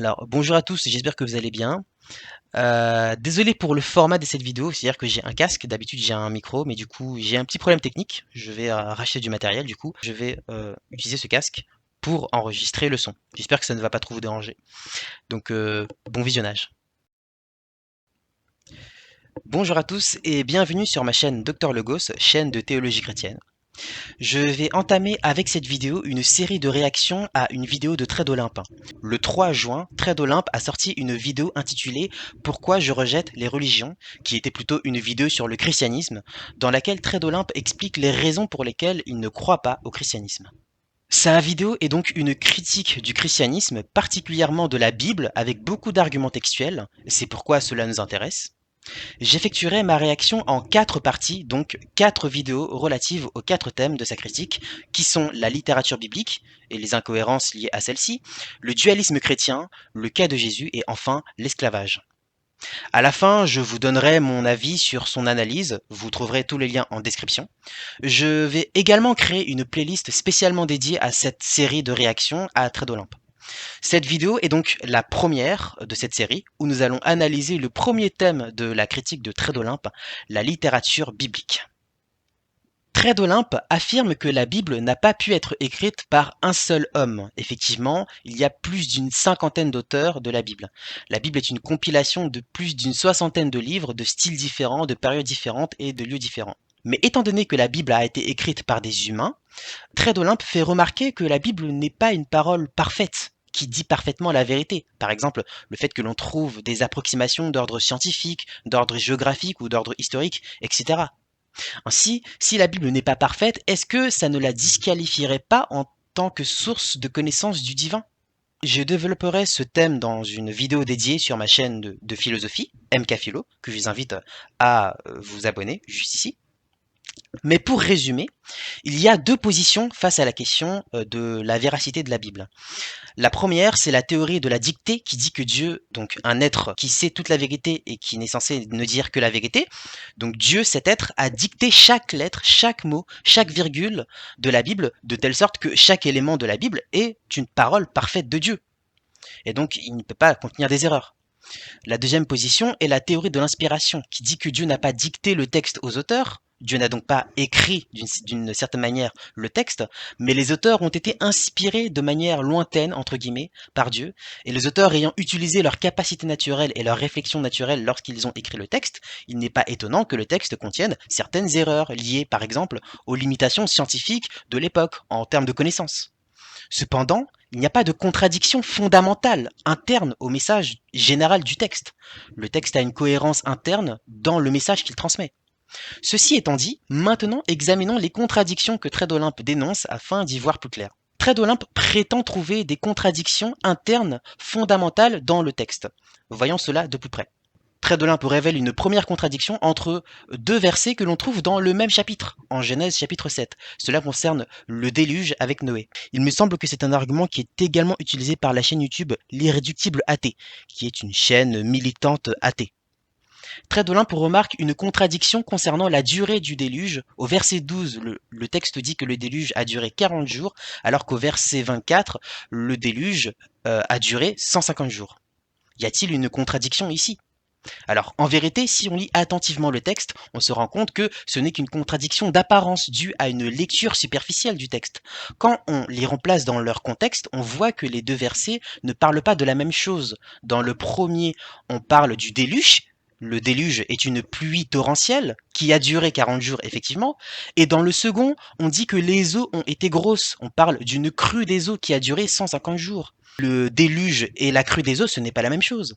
Alors, bonjour à tous, j'espère que vous allez bien. Désolé pour le format de cette vidéo, c'est-à-dire que j'ai un casque, d'habitude j'ai un micro, mais du coup j'ai un petit problème technique. Je vais racheter du matériel, du coup je vais utiliser ce casque pour enregistrer le son. J'espère que ça ne va pas trop vous déranger. Donc bon visionnage. Bonjour à tous et bienvenue sur ma chaîne Dr Logos, chaîne de théologie chrétienne. Je vais entamer avec cette vidéo une série de réactions à une vidéo de Trade Olympe. Le 3 juin, Trade Olympe a sorti une vidéo intitulée Pourquoi je rejette les religions, qui était plutôt une vidéo sur le christianisme, dans laquelle Trade Olympe explique les raisons pour lesquelles il ne croit pas au christianisme. Sa vidéo est donc une critique du christianisme, particulièrement de la Bible, avec beaucoup d'arguments textuels, c'est pourquoi cela nous intéresse. J'effectuerai ma réaction en 4 parties, donc 4 vidéos relatives aux 4 thèmes de sa critique, qui sont la littérature biblique et les incohérences liées à celle-ci, le dualisme chrétien, le cas de Jésus et enfin l'esclavage. À la fin, je vous donnerai mon avis sur son analyse, vous trouverez tous les liens en description. Je vais également créer une playlist spécialement dédiée à cette série de réactions à Trade Olympe. Cette vidéo est donc la première de cette série où nous allons analyser le premier thème de la critique de Trade Olympe, la littérature biblique. Trade Olympe affirme que la Bible n'a pas pu être écrite par un seul homme. Effectivement, il y a plus d'une cinquantaine d'auteurs de la Bible. La Bible est une compilation de plus d'une soixantaine de livres, de styles différents, de périodes différentes et de lieux différents. Mais étant donné que la Bible a été écrite par des humains, Trade Olympe fait remarquer que la Bible n'est pas une parole parfaite qui dit parfaitement la vérité. Par exemple, le fait que l'on trouve des approximations d'ordre scientifique, d'ordre géographique ou d'ordre historique, etc. Ainsi, si la Bible n'est pas parfaite, est-ce que ça ne la disqualifierait pas en tant que source de connaissance du divin? Je développerai ce thème dans une vidéo dédiée sur ma chaîne de philosophie, MK Philo, que je vous invite à vous abonner juste ici. Mais pour résumer, il y a deux positions face à la question de la véracité de la Bible. La première, c'est la théorie de la dictée qui dit que Dieu, donc un être qui sait toute la vérité et qui n'est censé ne dire que la vérité, donc Dieu, cet être, a dicté chaque lettre, chaque mot, chaque virgule de la Bible, de telle sorte que chaque élément de la Bible est une parole parfaite de Dieu. Et donc, il ne peut pas contenir des erreurs. La deuxième position est la théorie de l'inspiration, qui dit que Dieu n'a pas dicté le texte aux auteurs, Dieu n'a donc pas écrit d'une certaine manière le texte, mais les auteurs ont été inspirés de manière lointaine, entre guillemets, par Dieu, et les auteurs ayant utilisé leur capacité naturelle et leur réflexion naturelle lorsqu'ils ont écrit le texte, il n'est pas étonnant que le texte contienne certaines erreurs liées, par exemple, aux limitations scientifiques de l'époque en termes de connaissances. Cependant, il n'y a pas de contradiction fondamentale interne au message général du texte. Le texte a une cohérence interne dans le message qu'il transmet. Ceci étant dit, maintenant examinons les contradictions que Trade Olympe dénonce afin d'y voir plus clair. Trade Olympe prétend trouver des contradictions internes fondamentales dans le texte. Voyons cela de plus près. Trade Olympe révèle une première contradiction entre deux versets que l'on trouve dans le même chapitre, en Genèse chapitre 7. Cela concerne le déluge avec Noé. Il me semble que c'est un argument qui est également utilisé par la chaîne YouTube L'Irréductible Athée, qui est une chaîne militante athée. Trade Olympe remarque une contradiction concernant la durée du déluge. Au verset 12, le texte dit que le déluge a duré 40 jours, alors qu'au verset 24, le déluge a duré 150 jours. Y a-t-il une contradiction ici? Alors, en vérité, si on lit attentivement le texte, on se rend compte que ce n'est qu'une contradiction d'apparence due à une lecture superficielle du texte. Quand on les remplace dans leur contexte, on voit que les deux versets ne parlent pas de la même chose. Dans le premier, on parle du déluge. Le déluge est une pluie torrentielle qui a duré 40 jours, effectivement. Et dans le second, on dit que les eaux ont été grosses. On parle d'une crue des eaux qui a duré 150 jours. Le déluge et la crue des eaux, ce n'est pas la même chose.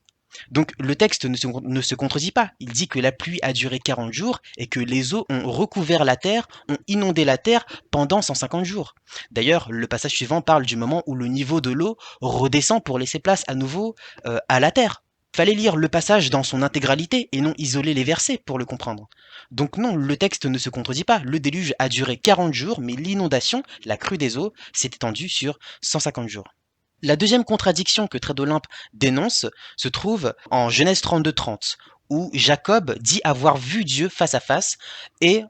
Donc le texte ne se contredit pas. Il dit que la pluie a duré 40 jours et que les eaux ont recouvert la terre, ont inondé la terre pendant 150 jours. D'ailleurs, le passage suivant parle du moment où le niveau de l'eau redescend pour laisser place à nouveau à la terre. Fallait lire le passage dans son intégralité et non isoler les versets pour le comprendre. Donc non, le texte ne se contredit pas. Le déluge a duré 40 jours, mais l'inondation, la crue des eaux, s'est étendue sur 150 jours. La deuxième contradiction que Trade Olympe dénonce se trouve en Genèse 32-30, où Jacob dit avoir vu Dieu face à face, et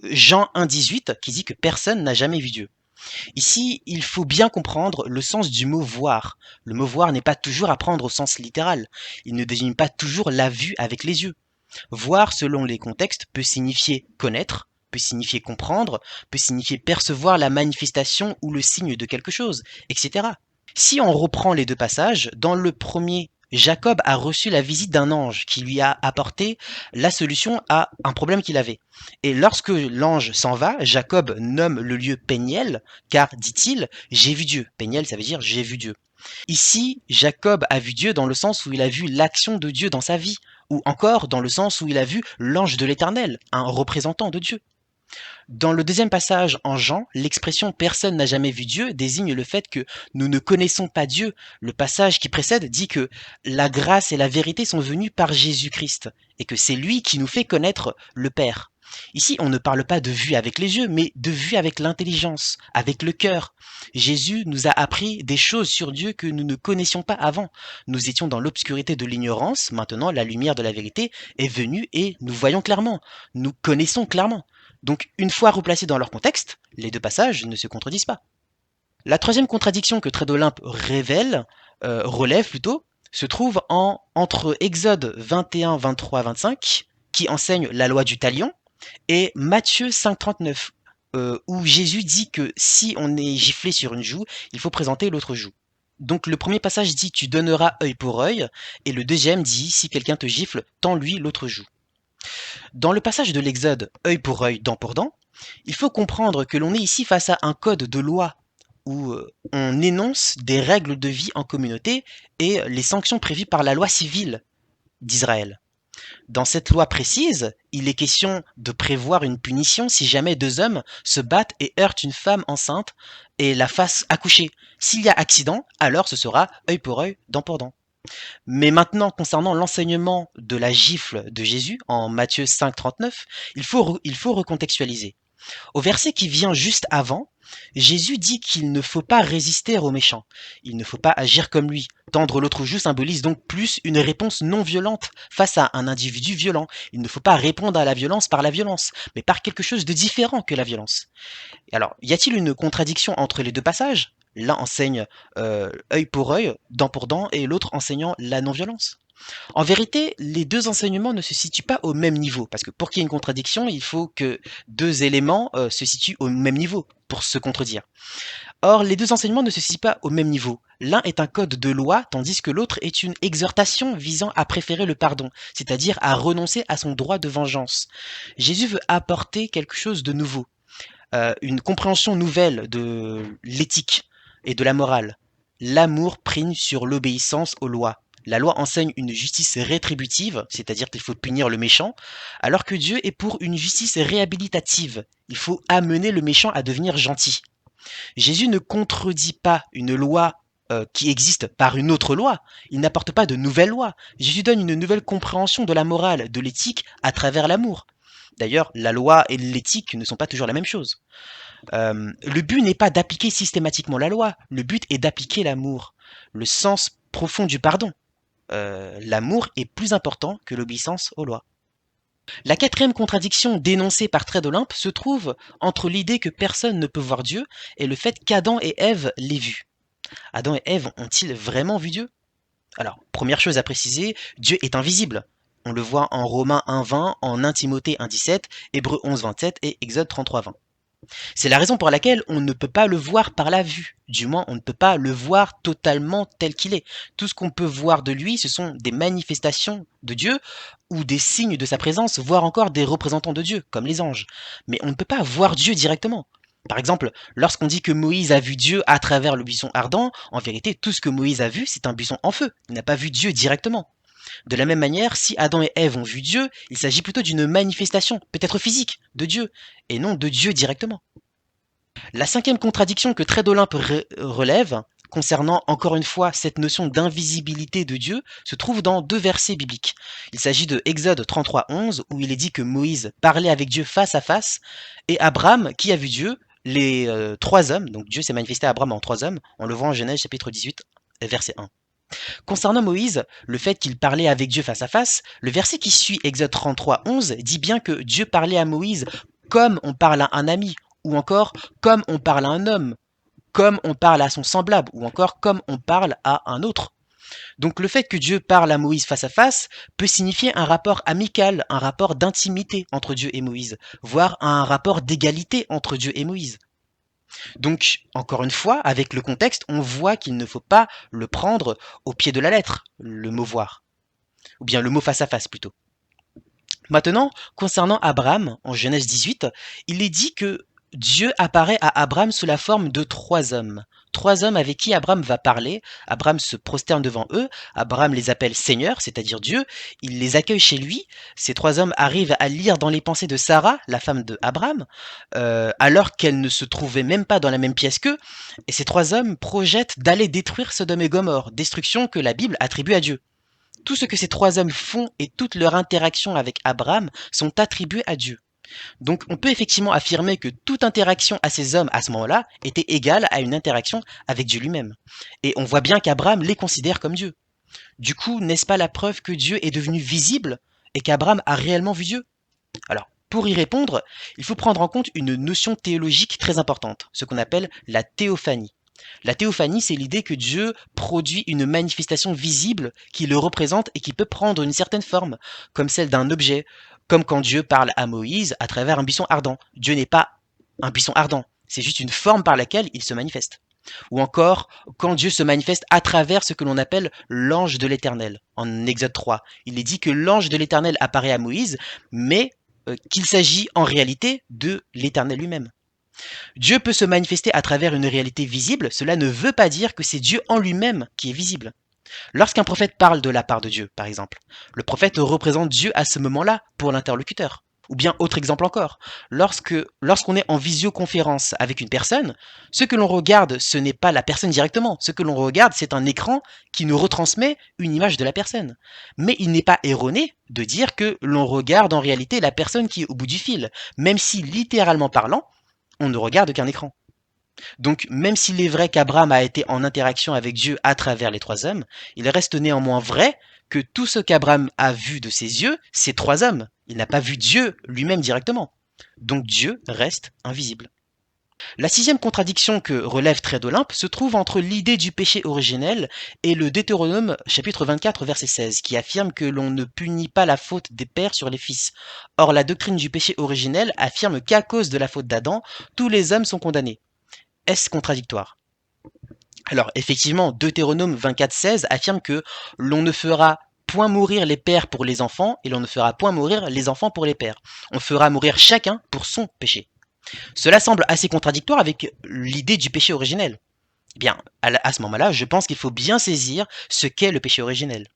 Jean 1,18 qui dit que personne n'a jamais vu Dieu. Ici, il faut bien comprendre le sens du mot voir. Le mot voir n'est pas toujours à prendre au sens littéral. Il ne désigne pas toujours la vue avec les yeux. Voir, selon les contextes, peut signifier connaître, peut signifier comprendre, peut signifier percevoir la manifestation ou le signe de quelque chose, etc. Si on reprend les deux passages, dans le premier, Jacob a reçu la visite d'un ange qui lui a apporté la solution à un problème qu'il avait. Et lorsque l'ange s'en va, Jacob nomme le lieu Péniel, car, dit-il, j'ai vu Dieu. Péniel, ça veut dire j'ai vu Dieu. Ici, Jacob a vu Dieu dans le sens où il a vu l'action de Dieu dans sa vie, ou encore dans le sens où il a vu l'ange de l'Éternel, un représentant de Dieu. Dans le deuxième passage en Jean, l'expression personne n'a jamais vu Dieu désigne le fait que nous ne connaissons pas Dieu. Le passage qui précède dit que la grâce et la vérité sont venues par Jésus-Christ et que c'est lui qui nous fait connaître le Père. Ici, on ne parle pas de vue avec les yeux, mais de vue avec l'intelligence, avec le cœur. Jésus nous a appris des choses sur Dieu que nous ne connaissions pas avant. Nous étions dans l'obscurité de l'ignorance, maintenant la lumière de la vérité est venue et nous voyons clairement, nous connaissons clairement. Donc, une fois replacés dans leur contexte, les deux passages ne se contredisent pas. La troisième contradiction que Trait d'Olympe relève plutôt, se trouve entre Exode 21, 23, 25, qui enseigne la loi du talion, et Matthieu 5, 39, où Jésus dit que si on est giflé sur une joue, il faut présenter l'autre joue. Donc le premier passage dit tu donneras œil pour œil, et le deuxième dit si quelqu'un te gifle, tends-lui l'autre joue. Dans le passage de l'Exode, œil pour œil, dent pour dent, il faut comprendre que l'on est ici face à un code de loi où on énonce des règles de vie en communauté et les sanctions prévues par la loi civile d'Israël. Dans cette loi précise, il est question de prévoir une punition si jamais deux hommes se battent et heurtent une femme enceinte et la fassent accoucher. S'il y a accident, alors ce sera œil pour œil, dent pour dent. Mais maintenant, concernant l'enseignement de la gifle de Jésus en Matthieu 5, 39, il faut recontextualiser. Au verset qui vient juste avant, Jésus dit qu'il ne faut pas résister aux méchants. Il ne faut pas agir comme lui. Tendre l'autre joue symbolise donc plus une réponse non violente face à un individu violent. Il ne faut pas répondre à la violence par la violence, mais par quelque chose de différent que la violence. Alors, y a-t-il une contradiction entre les deux passages? L'un enseigne œil pour œil, dent pour dent, et l'autre enseignant la non-violence. En vérité, les deux enseignements ne se situent pas au même niveau, parce que pour qu'il y ait une contradiction, il faut que deux éléments se situent au même niveau pour se contredire. Or, les deux enseignements ne se situent pas au même niveau. L'un est un code de loi, tandis que l'autre est une exhortation visant à préférer le pardon, c'est-à-dire à renoncer à son droit de vengeance. Jésus veut apporter quelque chose de nouveau, une compréhension nouvelle de l'éthique et de la morale. L'amour prime sur l'obéissance aux lois. La loi enseigne une justice rétributive, c'est-à-dire qu'il faut punir le méchant, alors que Dieu est pour une justice réhabilitative. Il faut amener le méchant à devenir gentil. Jésus ne contredit pas une loi qui existe par une autre loi. Il n'apporte pas de nouvelle loi. Jésus donne une nouvelle compréhension de la morale, de l'éthique, à travers l'amour. D'ailleurs, la loi et l'éthique ne sont pas toujours la même chose. Le but n'est pas d'appliquer systématiquement la loi, le but est d'appliquer l'amour, le sens profond du pardon. L'amour est plus important que l'obéissance aux lois. La quatrième contradiction dénoncée par Trait d'Olympe se trouve entre l'idée que personne ne peut voir Dieu et le fait qu'Adam et Ève l'aient vu. Adam et Ève ont-ils vraiment vu Dieu? Alors, première chose à préciser, Dieu est invisible. On le voit en Romains 1.20, en 1 Timothée 1.17, Hébreux 11.27 et Exode 33.20. C'est la raison pour laquelle on ne peut pas le voir par la vue. Du moins, on ne peut pas le voir totalement tel qu'il est. Tout ce qu'on peut voir de lui, ce sont des manifestations de Dieu ou des signes de sa présence, voire encore des représentants de Dieu, comme les anges. Mais on ne peut pas voir Dieu directement. Par exemple, lorsqu'on dit que Moïse a vu Dieu à travers le buisson ardent, en vérité, tout ce que Moïse a vu, c'est un buisson en feu. Il n'a pas vu Dieu directement. De la même manière, si Adam et Ève ont vu Dieu, il s'agit plutôt d'une manifestation, peut-être physique, de Dieu, et non de Dieu directement. La cinquième contradiction que Trait d'Olympe relève, concernant encore une fois cette notion d'invisibilité de Dieu, se trouve dans deux versets bibliques. Il s'agit de Exode 33.11, où il est dit que Moïse parlait avec Dieu face à face, et Abraham, qui a vu Dieu, les trois hommes, donc Dieu s'est manifesté à Abraham en trois hommes, on le voit en Genèse chapitre 18, verset 1. Concernant Moïse, le fait qu'il parlait avec Dieu face à face, le verset qui suit Exode 33, 11 dit bien que Dieu parlait à Moïse comme on parle à un ami, ou encore comme on parle à un homme, comme on parle à son semblable, ou encore comme on parle à un autre. Donc le fait que Dieu parle à Moïse face à face peut signifier un rapport amical, un rapport d'intimité entre Dieu et Moïse, voire un rapport d'égalité entre Dieu et Moïse. Donc, encore une fois, avec le contexte, on voit qu'il ne faut pas le prendre au pied de la lettre, le mot voir, ou bien le mot face à face plutôt. Maintenant, concernant Abraham, en Genèse 18, il est dit que Dieu apparaît à Abraham sous la forme de trois hommes. Trois hommes avec qui Abraham va parler. Abraham se prosterne devant eux. Abraham les appelle Seigneur, c'est-à-dire Dieu. Il les accueille chez lui. Ces trois hommes arrivent à lire dans les pensées de Sarah, la femme de Abraham, alors qu'elle ne se trouvait même pas dans la même pièce qu'eux. Et ces trois hommes projettent d'aller détruire Sodome et Gomorrhe, destruction que la Bible attribue à Dieu. Tout ce que ces trois hommes font et toute leur interaction avec Abraham sont attribués à Dieu. Donc on peut effectivement affirmer que toute interaction à ces hommes à ce moment-là était égale à une interaction avec Dieu lui-même. Et on voit bien qu'Abraham les considère comme Dieu. Du coup, n'est-ce pas la preuve que Dieu est devenu visible et qu'Abraham a réellement vu Dieu? Alors, pour y répondre, il faut prendre en compte une notion théologique très importante, ce qu'on appelle la théophanie. La théophanie, c'est l'idée que Dieu produit une manifestation visible qui le représente et qui peut prendre une certaine forme, comme celle d'un objet, comme quand Dieu parle à Moïse à travers un buisson ardent. Dieu n'est pas un buisson ardent, c'est juste une forme par laquelle il se manifeste. Ou encore, quand Dieu se manifeste à travers ce que l'on appelle l'ange de l'Éternel. En Exode 3, il est dit que l'ange de l'Éternel apparaît à Moïse, mais qu'il s'agit en réalité de l'Éternel lui-même. Dieu peut se manifester à travers une réalité visible, cela ne veut pas dire que c'est Dieu en lui-même qui est visible. Lorsqu'un prophète parle de la part de Dieu, par exemple, le prophète représente Dieu à ce moment-là pour l'interlocuteur. Ou bien, autre exemple encore, lorsqu'on est en visioconférence avec une personne, ce que l'on regarde, ce n'est pas la personne directement. Ce que l'on regarde, c'est un écran qui nous retransmet une image de la personne. Mais il n'est pas erroné de dire que l'on regarde en réalité la personne qui est au bout du fil, même si, littéralement parlant, on ne regarde qu'un écran. Donc, même s'il est vrai qu'Abraham a été en interaction avec Dieu à travers les trois hommes, il reste néanmoins vrai que tout ce qu'Abraham a vu de ses yeux, c'est trois hommes. Il n'a pas vu Dieu lui-même directement. Donc Dieu reste invisible. La sixième contradiction que relève Trait d'Olympe se trouve entre l'idée du péché originel et le Deutéronome chapitre 24 verset 16 qui affirme que l'on ne punit pas la faute des pères sur les fils. Or la doctrine du péché originel affirme qu'à cause de la faute d'Adam, tous les hommes sont condamnés. Est-ce contradictoire? Alors effectivement, Deutéronome 24:16 affirme que l'on ne fera point mourir les pères pour les enfants et l'on ne fera point mourir les enfants pour les pères. On fera mourir chacun pour son péché. Cela semble assez contradictoire avec l'idée du péché originel. Eh bien, à ce moment-là, je pense qu'il faut bien saisir ce qu'est le péché originel.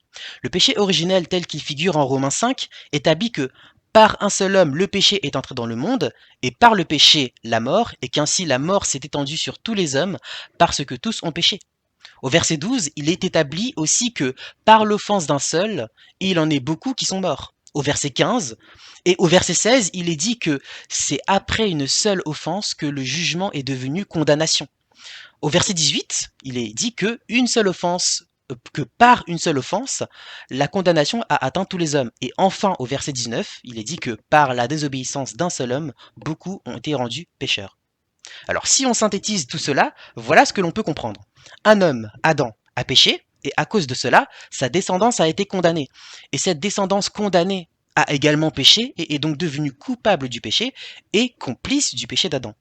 Le péché originel tel qu'il figure en Romains 5 établit que par un seul homme le péché est entré dans le monde, et par le péché la mort, et qu'ainsi la mort s'est étendue sur tous les hommes, parce que tous ont péché. Au verset 12, il est établi aussi que par l'offense d'un seul, il en est beaucoup qui sont morts. Au verset 15, et au verset 16, il est dit que c'est après une seule offense que le jugement est devenu condamnation. Au verset 18, il est dit que par une seule offense, la condamnation a atteint tous les hommes. Et enfin, au verset 19, il est dit que par la désobéissance d'un seul homme, beaucoup ont été rendus pécheurs. Alors, si on synthétise tout cela, voilà ce que l'on peut comprendre. Un homme, Adam, a péché, et à cause de cela, sa descendance a été condamnée. Et cette descendance condamnée a également péché, et est donc devenue coupable du péché, et complice du péché d'Adam.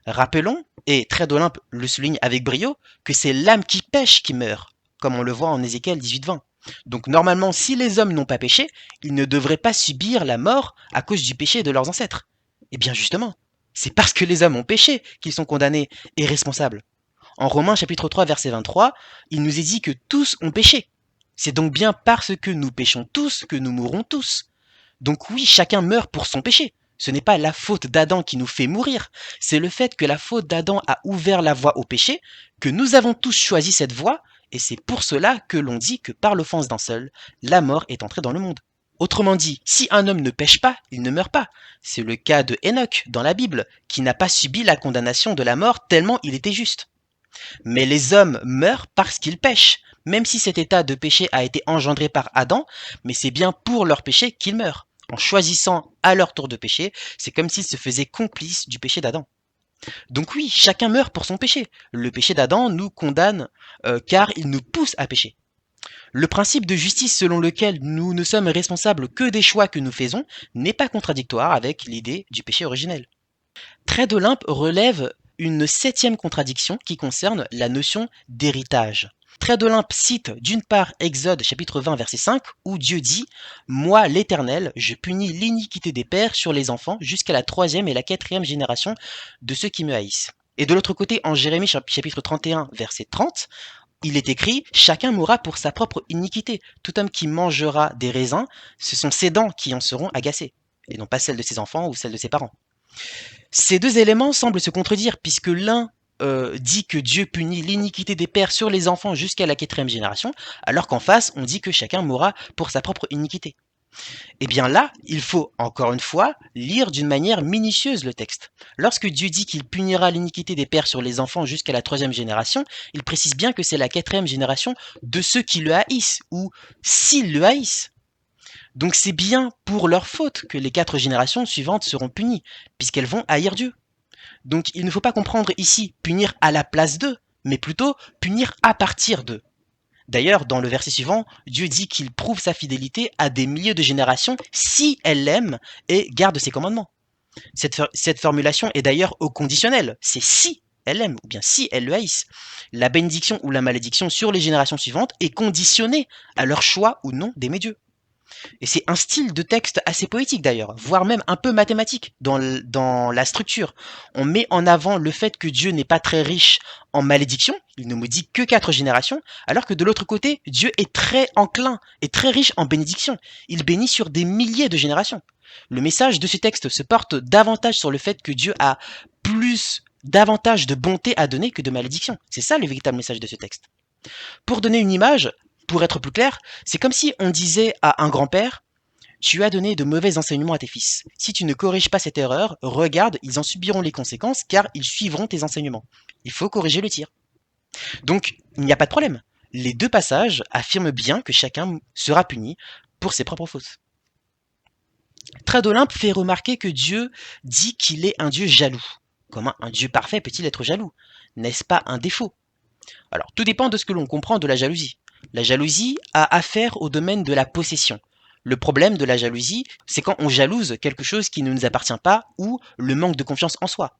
Rappelons, et Trait d'Olympe le souligne avec brio, que c'est l'âme qui pêche qui meurt, comme on le voit en Ézéchiel 18:20. Donc normalement, si les hommes n'ont pas péché, ils ne devraient pas subir la mort à cause du péché de leurs ancêtres. Et bien justement, c'est parce que les hommes ont péché qu'ils sont condamnés et responsables. En Romains chapitre 3 verset 23, il nous est dit que tous ont péché. C'est donc bien parce que nous péchons tous que nous mourrons tous. Donc oui, chacun meurt pour son péché. Ce n'est pas la faute d'Adam qui nous fait mourir, c'est le fait que la faute d'Adam a ouvert la voie au péché, que nous avons tous choisi cette voie, et c'est pour cela que l'on dit que par l'offense d'un seul, la mort est entrée dans le monde. Autrement dit, si un homme ne pêche pas, il ne meurt pas. C'est le cas de Enoch dans la Bible, qui n'a pas subi la condamnation de la mort tellement il était juste. Mais les hommes meurent parce qu'ils pêchent, même si cet état de péché a été engendré par Adam, mais c'est bien pour leur péché qu'ils meurent. En choisissant à leur tour de pécher, c'est comme s'ils se faisaient complices du péché d'Adam. Donc oui, chacun meurt pour son péché. Le péché d'Adam nous condamne car il nous pousse à pécher. Le principe de justice selon lequel nous ne sommes responsables que des choix que nous faisons n'est pas contradictoire avec l'idée du péché originel. Trait d'Olympe relève une septième contradiction qui concerne la notion d'héritage. Trait d'Olympe cite d'une part Exode chapitre 20 verset 5 où Dieu dit « Moi l'Éternel, je punis l'iniquité des pères sur les enfants jusqu'à la troisième et la quatrième génération de ceux qui me haïssent. » Et de l'autre côté, en Jérémie chapitre 31 verset 30, il est écrit « Chacun mourra pour sa propre iniquité. Tout homme qui mangera des raisins, ce sont ses dents qui en seront agacées, et non pas celles de ses enfants ou celles de ses parents. » Ces deux éléments semblent se contredire puisque l'un dit que Dieu punit l'iniquité des pères sur les enfants jusqu'à la quatrième génération, alors qu'en face, on dit que chacun mourra pour sa propre iniquité. Et bien là, il faut, encore une fois, lire d'une manière minutieuse le texte. Lorsque Dieu dit qu'il punira l'iniquité des pères sur les enfants jusqu'à la troisième génération, il précise bien que c'est la quatrième génération de ceux qui le haïssent, ou s'ils le haïssent. Donc c'est bien pour leur faute que les 4 générations suivantes seront punies, puisqu'elles vont haïr Dieu. Donc il ne faut pas comprendre ici punir à la place d'eux, mais plutôt punir à partir d'eux. D'ailleurs, dans le verset suivant, Dieu dit qu'il prouve sa fidélité à des milliers de générations si elles l'aiment et gardent ses commandements. Cette formulation est d'ailleurs au conditionnel, c'est si elles l'aiment ou bien si elles le haïssent. La bénédiction ou la malédiction sur les générations suivantes est conditionnée à leur choix ou non d'aimer Dieu. Et c'est un style de texte assez poétique d'ailleurs, voire même un peu mathématique dans la structure. On met en avant le fait que Dieu n'est pas très riche en malédiction, il ne maudit que 4 générations, alors que de l'autre côté, Dieu est très enclin et très riche en bénédiction. Il bénit sur des milliers de générations. Le message de ce texte se porte davantage sur le fait que Dieu a davantage de bonté à donner que de malédiction. C'est ça le véritable message de ce texte. Pour donner une image, pour être plus clair, c'est comme si on disait à un grand-père « Tu as donné de mauvais enseignements à tes fils. Si tu ne corriges pas cette erreur, regarde, ils en subiront les conséquences car ils suivront tes enseignements. Il faut corriger le tir. » Donc, il n'y a pas de problème. Les deux passages affirment bien que chacun sera puni pour ses propres fautes. Trait d'Olympe fait remarquer que Dieu dit qu'il est un Dieu jaloux. Comment un Dieu parfait peut-il être jaloux? N'est-ce pas un défaut? Alors, tout dépend de ce que l'on comprend de la jalousie. La jalousie a affaire au domaine de la possession. Le problème de la jalousie, c'est quand on jalouse quelque chose qui ne nous appartient pas ou le manque de confiance en soi.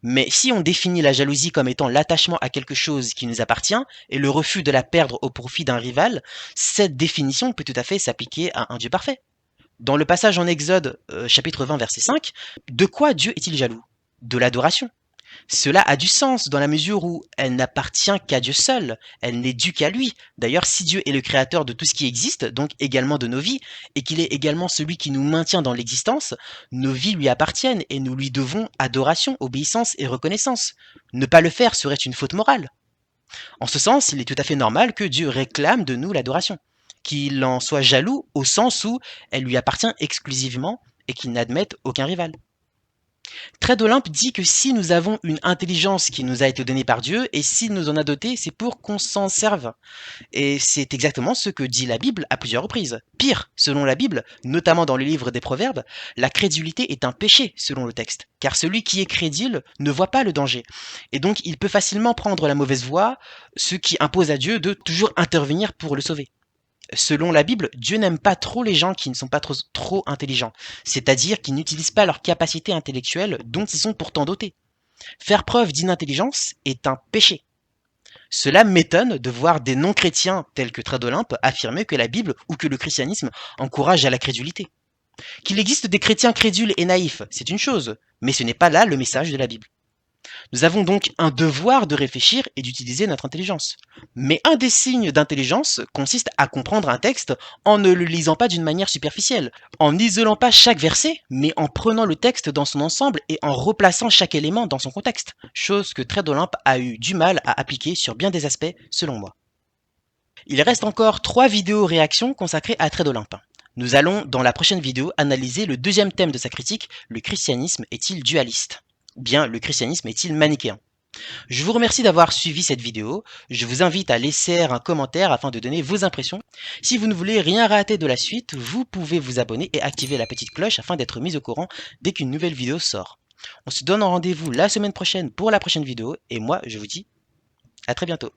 Mais si on définit la jalousie comme étant l'attachement à quelque chose qui nous appartient et le refus de la perdre au profit d'un rival, cette définition peut tout à fait s'appliquer à un Dieu parfait. Dans le passage en Exode, chapitre 20, verset 5, de quoi Dieu est-il jaloux? De l'adoration. Cela a du sens dans la mesure où elle n'appartient qu'à Dieu seul, elle n'est due qu'à lui. D'ailleurs, si Dieu est le créateur de tout ce qui existe, donc également de nos vies, et qu'il est également celui qui nous maintient dans l'existence, nos vies lui appartiennent et nous lui devons adoration, obéissance et reconnaissance. Ne pas le faire serait une faute morale. En ce sens, il est tout à fait normal que Dieu réclame de nous l'adoration, qu'il en soit jaloux au sens où elle lui appartient exclusivement et qu'il n'admette aucun rival. Trait d'Olympe dit que si nous avons une intelligence qui nous a été donnée par Dieu, et s'il nous en a doté, c'est pour qu'on s'en serve. Et c'est exactement ce que dit la Bible à plusieurs reprises. Pire, selon la Bible, notamment dans le livre des Proverbes, la crédulité est un péché, selon le texte. Car celui qui est crédule ne voit pas le danger. Et donc il peut facilement prendre la mauvaise voie, ce qui impose à Dieu de toujours intervenir pour le sauver. Selon la Bible, Dieu n'aime pas trop les gens qui ne sont pas trop intelligents, c'est-à-dire qui n'utilisent pas leurs capacités intellectuelles dont ils sont pourtant dotés. Faire preuve d'inintelligence est un péché. Cela m'étonne de voir des non-chrétiens tels que Trait d'Olympe affirmer que la Bible ou que le christianisme encourage à la crédulité. Qu'il existe des chrétiens crédules et naïfs, c'est une chose, mais ce n'est pas là le message de la Bible. Nous avons donc un devoir de réfléchir et d'utiliser notre intelligence. Mais un des signes d'intelligence consiste à comprendre un texte en ne le lisant pas d'une manière superficielle, en n'isolant pas chaque verset, mais en prenant le texte dans son ensemble et en replaçant chaque élément dans son contexte, chose que Trait d'Olympe a eu du mal à appliquer sur bien des aspects, selon moi. Il reste encore 3 vidéos réactions consacrées à Trait d'Olympe. Nous allons, dans la prochaine vidéo, analyser le deuxième thème de sa critique, le christianisme est-il dualiste? Ou bien le christianisme est-il manichéen? Je vous remercie d'avoir suivi cette vidéo, je vous invite à laisser un commentaire afin de donner vos impressions. Si vous ne voulez rien rater de la suite, vous pouvez vous abonner et activer la petite cloche afin d'être mis au courant dès qu'une nouvelle vidéo sort. On se donne rendez-vous la semaine prochaine pour la prochaine vidéo et moi je vous dis à très bientôt.